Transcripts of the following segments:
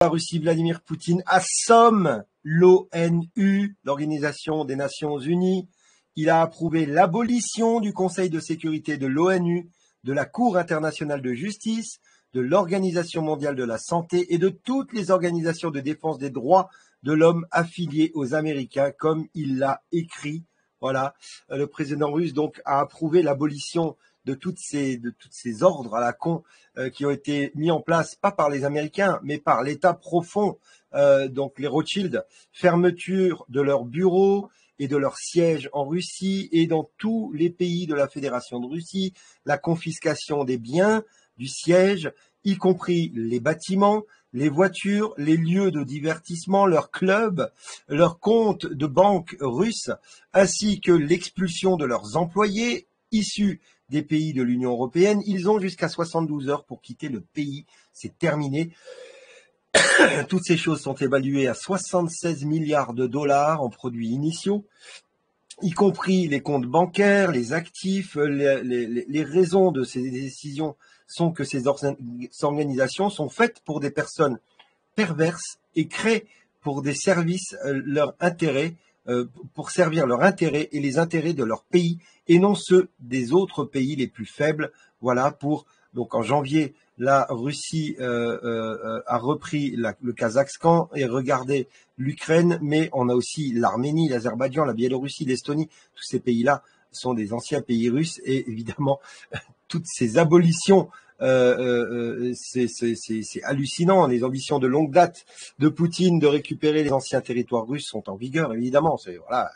La Russie, Vladimir Poutine assomme l'ONU, l'Organisation des Nations Unies. Il a approuvé l'abolition du Conseil de sécurité de l'ONU, de la Cour internationale de justice, de l'Organisation mondiale de la santé et de toutes les organisations de défense des droits de l'homme affiliées aux Américains, comme il l'a écrit. Voilà, le président russe donc a approuvé l'abolition de toutes ces ordres à la con qui ont été mis en place, pas par les Américains, mais par l'État profond, donc les Rothschild, fermeture de leurs bureaux et de leurs sièges en Russie et dans tous les pays de la Fédération de Russie, la confiscation des biens du siège, y compris les bâtiments, les voitures, les lieux de divertissement, leurs clubs, leurs comptes de banque russes, ainsi que l'expulsion de leurs employés issus des pays de l'Union européenne. Ils ont jusqu'à 72 heures pour quitter le pays. C'est terminé. Toutes ces choses sont évaluées à 76 milliards de dollars en produits initiaux, y compris les comptes bancaires, les actifs. Les raisons de ces décisions sont que ces organisations sont faites pour des personnes perverses et créent pour des services leur intérêt, pour servir leur intérêt et les intérêts de leur pays et non ceux des autres pays les plus faibles. Voilà, donc en janvier, la Russie a repris le Kazakhstan et regardez l'Ukraine, mais on a aussi l'Arménie, l'Azerbaïdjan, la Biélorussie, l'Estonie. Tous ces pays-là sont des anciens pays russes et évidemment toutes ces abolitions, c'est hallucinant. Les ambitions de longue date de Poutine de récupérer les anciens territoires russes sont en vigueur, évidemment. C'est voilà,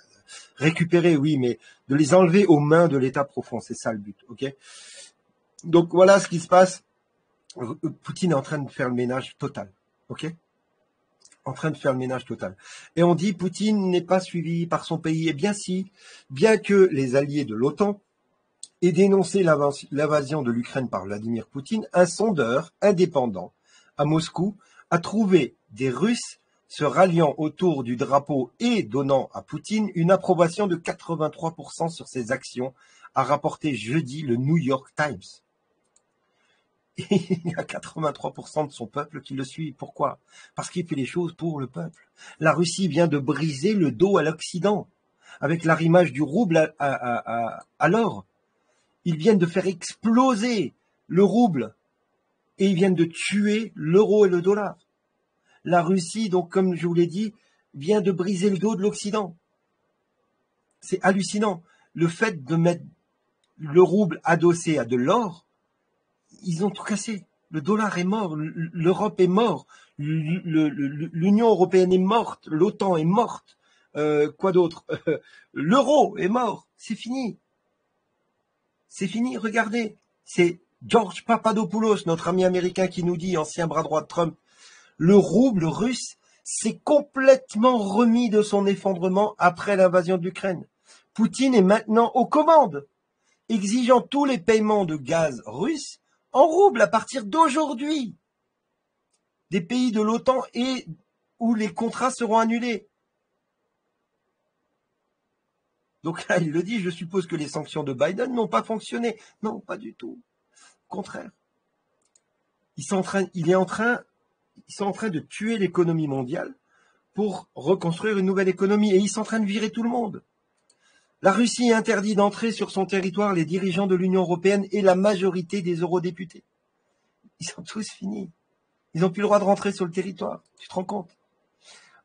récupérer, oui, mais de les enlever aux mains de l'État profond, c'est ça le but, ok? Donc voilà ce qui se passe. Poutine est en train de faire le ménage total, ok? En train de faire le ménage total. Et on dit Poutine n'est pas suivi par son pays. Eh bien si, bien que les alliés de l'OTAN aient dénoncé l'invasion de l'Ukraine par Vladimir Poutine, un sondeur indépendant à Moscou a trouvé des Russes se ralliant autour du drapeau et donnant à Poutine une approbation de 83% sur ses actions, a rapporté jeudi le New York Times. Et il y a 83% de son peuple qui le suit. Pourquoi? Parce qu'il fait les choses pour le peuple. La Russie vient de briser le dos à l'Occident avec l'arrimage du rouble à l'or. Ils viennent de faire exploser le rouble et ils viennent de tuer l'euro et le dollar. La Russie, donc comme je vous l'ai dit, vient de briser le dos de l'Occident. C'est hallucinant. Le fait de mettre le rouble adossé à de l'or, ils ont tout cassé. Le dollar est mort, l'Europe est morte, l'Union européenne est morte, l'OTAN est morte. Quoi d'autre? L'euro est mort. C'est fini. C'est fini, regardez. C'est George Papadopoulos, notre ami américain, qui nous dit, ancien bras droit de Trump, le rouble russe s'est complètement remis de son effondrement après l'invasion de l'Ukraine. Poutine est maintenant aux commandes, exigeant tous les paiements de gaz russe en rouble à partir d'aujourd'hui. Des pays de l'OTAN et où les contrats seront annulés. Donc là, il le dit, je suppose que les sanctions de Biden n'ont pas fonctionné. Non, pas du tout. Au contraire. Ils sont en train de tuer l'économie mondiale pour reconstruire une nouvelle économie. Et ils sont en train de virer tout le monde. La Russie interdit d'entrer sur son territoire les dirigeants de l'Union européenne et la majorité des eurodéputés. Ils sont tous finis. Ils n'ont plus le droit de rentrer sur le territoire. Tu te rends compte?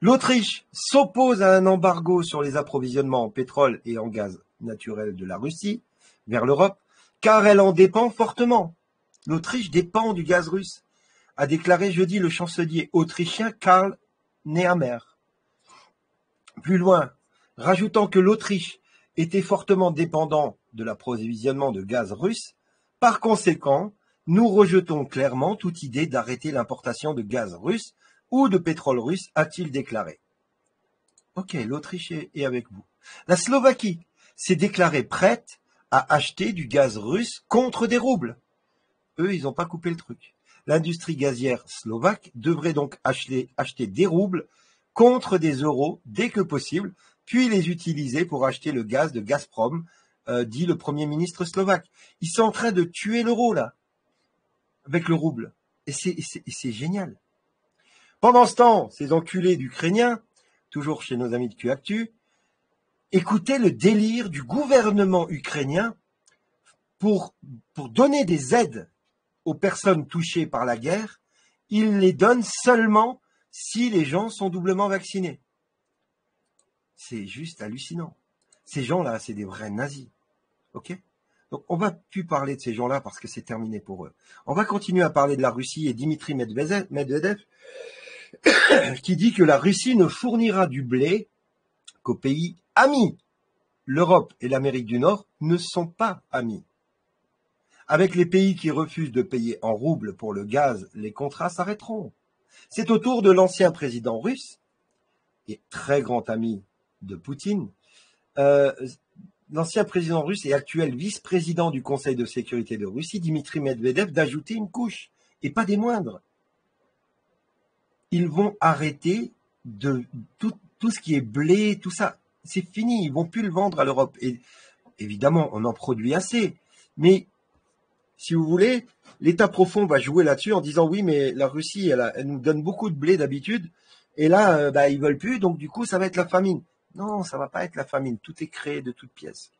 L'Autriche s'oppose à un embargo sur les approvisionnements en pétrole et en gaz naturel de la Russie vers l'Europe, car elle en dépend fortement. L'Autriche dépend du gaz russe, a déclaré jeudi le chancelier autrichien Karl Nehammer. Plus loin, rajoutant que l'Autriche était fortement dépendant de l'approvisionnement de gaz russe, par conséquent, nous rejetons clairement toute idée d'arrêter l'importation de gaz russe ou de pétrole russe, a-t-il déclaré. Ok, l'Autriche est avec vous. La Slovaquie s'est déclarée prête à acheter du gaz russe contre des roubles. Eux, ils n'ont pas coupé le truc. L'industrie gazière slovaque devrait donc acheter des roubles contre des euros dès que possible, puis les utiliser pour acheter le gaz de Gazprom, dit le Premier ministre slovaque. Ils sont en train de tuer l'euro, là, avec le rouble. Et c'est génial. Pendant ce temps, ces enculés d'Ukrainiens, toujours chez nos amis de QActu, écoutaient le délire du gouvernement ukrainien pour donner des aides aux personnes touchées par la guerre. Ils les donnent seulement si les gens sont doublement vaccinés. C'est juste hallucinant. Ces gens-là, c'est des vrais nazis. Ok ? Donc, on va plus parler de ces gens-là parce que c'est terminé pour eux. On va continuer à parler de la Russie et Dimitri Medvedev qui dit que la Russie ne fournira du blé qu'aux pays amis. L'Europe et l'Amérique du Nord ne sont pas amis. Avec les pays qui refusent de payer en roubles pour le gaz, les contrats s'arrêteront. C'est au tour de l'ancien président russe, et très grand ami de Poutine, l'ancien président russe et actuel vice-président du Conseil de sécurité de Russie, Dimitri Medvedev, d'ajouter une couche, et pas des moindres. Ils vont arrêter de tout ce qui est blé, tout ça, c'est fini, ils vont plus le vendre à l'Europe. Et évidemment, on en produit assez, mais si vous voulez, l'État profond va jouer là-dessus en disant oui, mais la Russie, elle nous donne beaucoup de blé d'habitude, et là, ils veulent plus, donc du coup, ça va être la famine. Non, ça va pas être la famine. Tout est créé de toutes pièces.